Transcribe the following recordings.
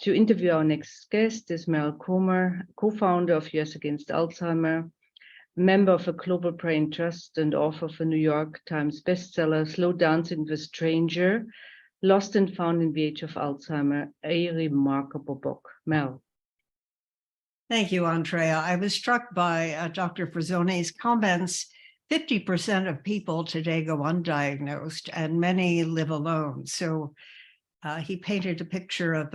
To interview our next guest is Meryl, co-founder of US Against Alzheimer, member of a global BrainTrust and author of a New York Times bestseller, Slow Dancing with a Stranger, Lost and Found in the Age of Alzheimer, a remarkable book. Meryl. Thank you, Andrea. I was struck by Dr. Frazoni's comments. 50% of people today go undiagnosed and many live alone. So he painted a picture of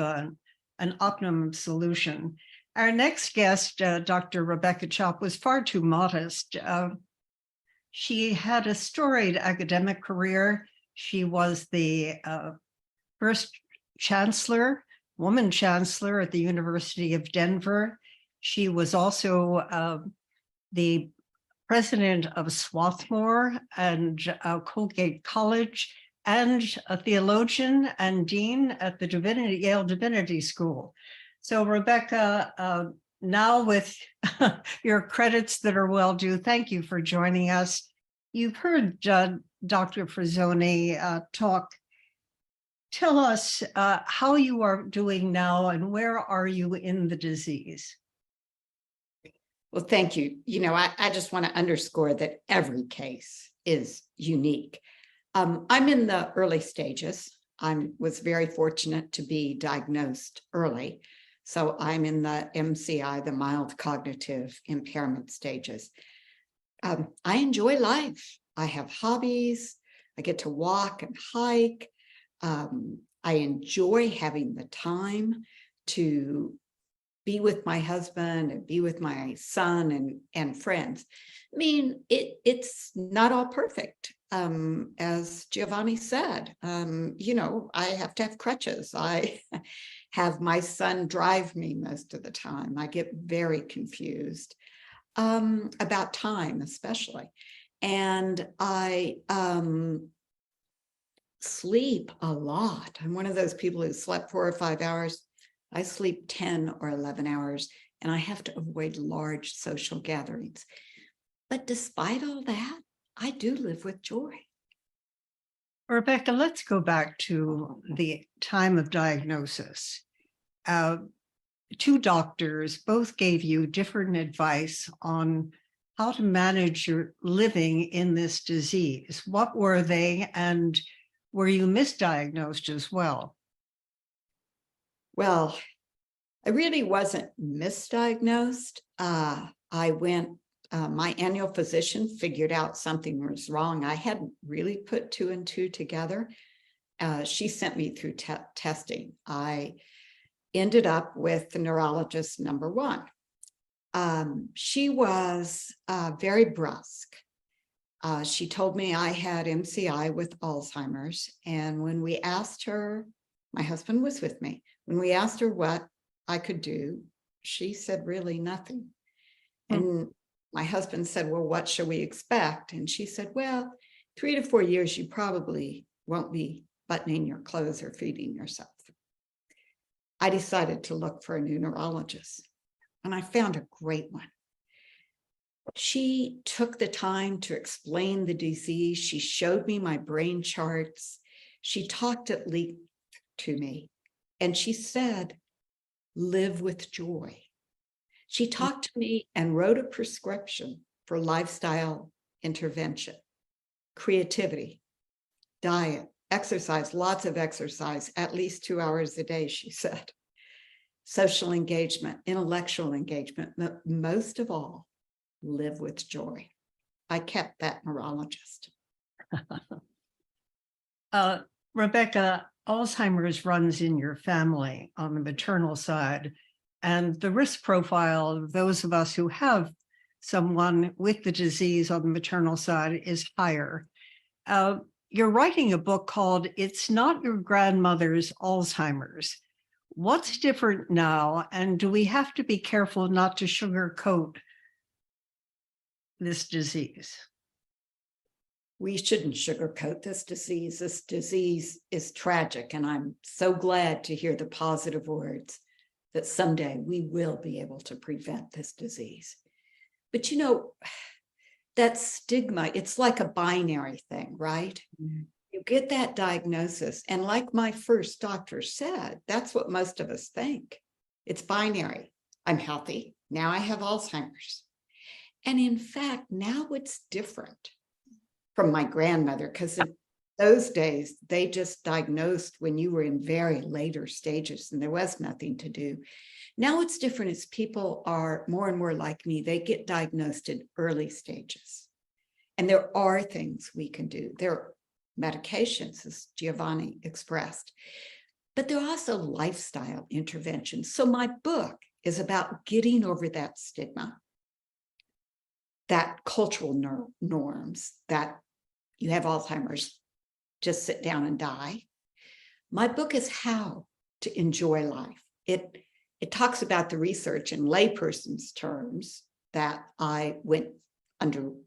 an optimum solution. Our next guest, Dr. Rebecca Chopp, was far too modest. She had a storied academic career. She was the first woman chancellor at the University of Denver. She was also the president of Swarthmore and Colgate College, and a theologian and dean at the Yale Divinity School. So Rebecca, now with your credits that are well due, thank you for joining us. You've heard Dr. Frazoni talk. Tell us how you are doing now and where are you in the disease? Well, thank you. You know, I just want to underscore that every case is unique. I'm in the early stages. I was very fortunate to be diagnosed early. So I'm in the MCI, the mild cognitive impairment stages. I enjoy life. I have hobbies. I get to walk and hike. I enjoy having the time to be with my husband and be with my son and friends. I mean, it's not all perfect. As Giovanni said, you know, I have to have crutches. I have my son drive me most of the time. I get very confused about time, especially. And I sleep a lot. I'm one of those people who slept 4 or 5 hours. I sleep 10 or 11 hours, and I have to avoid large social gatherings. But despite all that, I do live with joy. Rebecca, let's go back to the time of diagnosis. 2 doctors both gave you different advice on how to manage your living in this disease. What were they, and were you misdiagnosed as well? Well, I really wasn't misdiagnosed. I went, my annual physician figured out something was wrong. I hadn't really put 2 and 2 together. She sent me through testing. I ended up with the neurologist number 1. She was very brusque. She told me I had MCI with Alzheimer's. And when we asked her, my husband was with me, when we asked her what I could do, she said really nothing. And my husband said, well, what should we expect? And she said, well, 3 to 4 years, you probably won't be buttoning your clothes or feeding yourself. I decided to look for a new neurologist, and I found a great one. She took the time to explain the disease. She showed me my brain charts. She talked at length to me, and she said, live with joy. She talked to me and wrote a prescription for lifestyle intervention, creativity, diet, exercise, lots of exercise, at least 2 hours a day, she said, social engagement, intellectual engagement, but most of all, live with joy. I kept that neurologist. Rebecca, Alzheimer's runs in your family on the maternal side, and the risk profile of those of us who have someone with the disease on the maternal side is higher. You're writing a book called It's Not Your Grandmother's Alzheimer's. What's different now, and do we have to be careful not to sugarcoat this disease? We shouldn't sugarcoat this disease. This disease is tragic, and I'm so glad to hear the positive words that someday we will be able to prevent this disease. But you know, that stigma, it's like a binary thing, right? Mm-hmm. You get that diagnosis, and like my first doctor said, that's what most of us think. It's binary. I'm healthy. Now I have Alzheimer's. And in fact, now it's different from my grandmother, because in those days, they just diagnosed when you were in very later stages and there was nothing to do. Now it's different as people are more and more like me. They get diagnosed in early stages. And there are things we can do. There are medications, as Giovanni expressed, but there are also lifestyle interventions. So my book is about getting over that stigma, that cultural norms, that you have Alzheimer's, just sit down and die. My book is how to enjoy life. It talks about the research in layperson's terms that I underwent.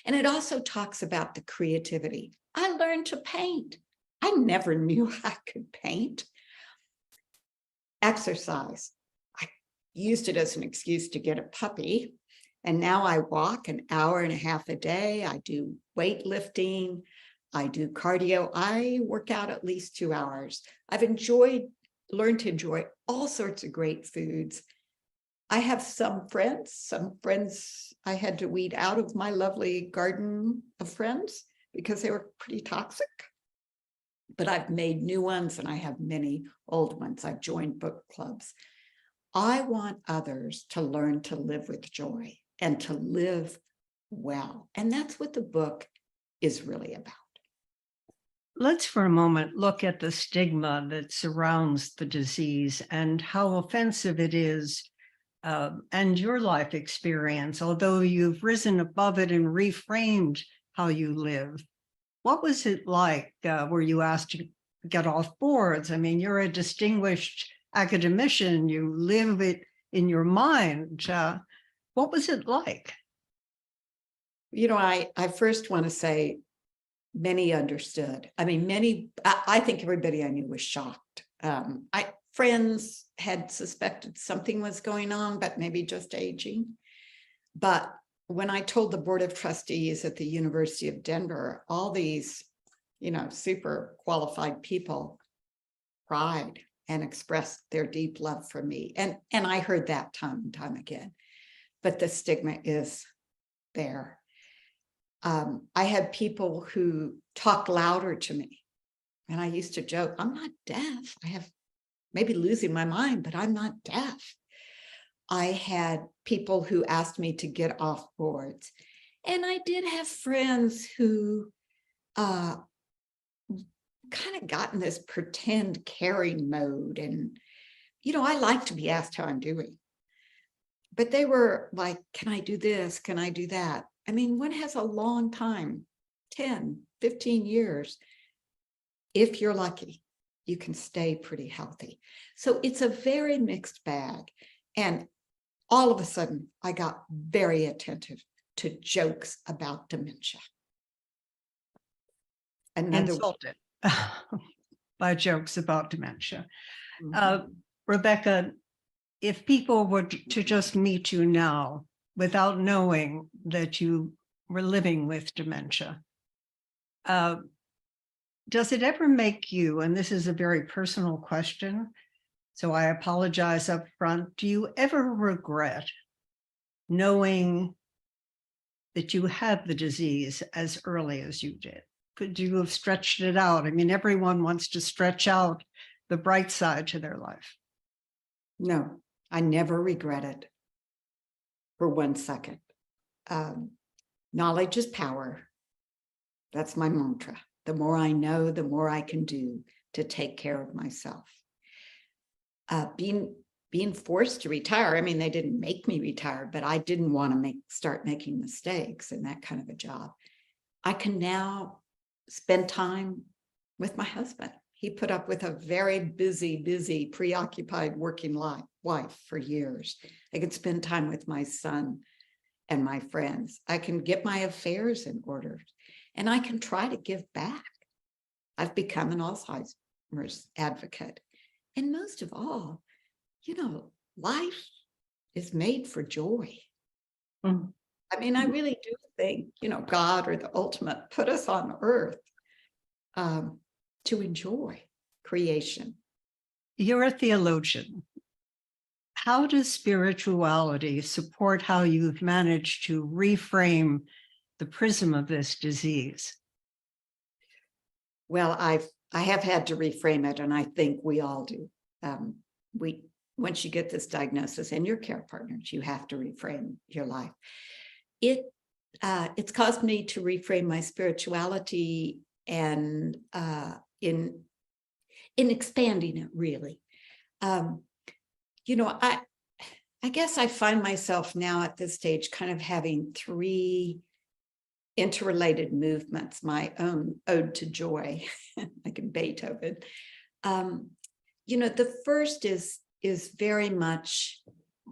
And it also talks about the creativity. I learned to paint. I never knew I could paint. Exercise. I used it as an excuse to get a puppy. And now I walk an hour and a half a day. I do weightlifting. I do cardio. I work out at least 2 hours. I've learned to enjoy all sorts of great foods. I have some friends I had to weed out of my lovely garden of friends because they were pretty toxic. But I've made new ones and I have many old ones. I've joined book clubs. I want others to learn to live with joy and to live well. And that's what the book is really about. Let's for a moment look at the stigma that surrounds the disease and how offensive it is, and your life experience, although you've risen above it and reframed how you live. What was it like? Were you asked to get off boards? I mean, you're a distinguished academician. You live it in your mind. What was it like? You know, I first want to say many understood. I mean, I think everybody I knew was shocked. Friends had suspected something was going on, but maybe just aging. But when I told the board of trustees at the University of Denver, all these, super qualified people cried and expressed their deep love for me. And I heard that time and time again. But the stigma is there. I had people who talked louder to me. And I used to joke, I'm not deaf. I have maybe losing my mind, but I'm not deaf. I had people who asked me to get off boards. And I did have friends who kind of got in this pretend caring mode. And, I like to be asked how I'm doing. But they were like, can I do this? Can I do that? I mean, one has a long time, 10, 15 years. If you're lucky, you can stay pretty healthy. So it's a very mixed bag. And all of a sudden, I got very attentive to jokes about dementia. Insulted by jokes about dementia. Rebecca, if people were to just meet you now without knowing that you were living with dementia, does it ever make you, and this is a very personal question, so I apologize up front, do you ever regret knowing that you had the disease as early as you did? Could you have stretched it out? I mean, everyone wants to stretch out the bright side to their life. No, I never regret it for 1 second. Knowledge is power. That's my mantra. The more I know, the more I can do to take care of myself. Being forced to retire, I mean, they didn't make me retire, but I didn't want to start making mistakes in that kind of a job. I can now spend time with my husband. He put up with a very busy, preoccupied working wife for years. I can spend time with my son and my friends. I can get my affairs in order, and I can try to give back. I've become an Alzheimer's advocate. And most of all, life is made for joy. I mean, I really do think, God or the ultimate put us on earth to enjoy creation. You're a theologian. How does spirituality support how you've managed to reframe the prism of this disease? Well, I have had to reframe it, and I think we all do. Once you get this diagnosis and your care partners, you have to reframe your life. It's caused me to reframe my spirituality and in expanding it, really. I guess I find myself now at this stage kind of having three interrelated movements, my own ode to joy, like in Beethoven. The first is very much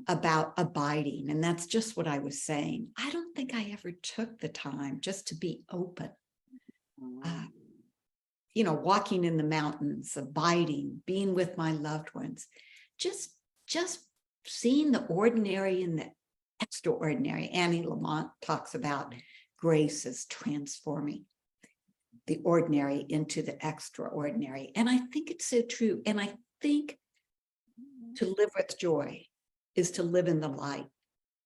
about abiding, and that's just what I was saying. I don't think I ever took the time just to be open. Walking in the mountains, abiding, being with my loved ones, just seeing the ordinary and the extraordinary. Annie Lamont talks about grace as transforming the ordinary into the extraordinary. And I think it's so true. And I think to live with joy is to live in the light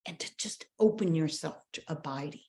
and to just open yourself to abiding.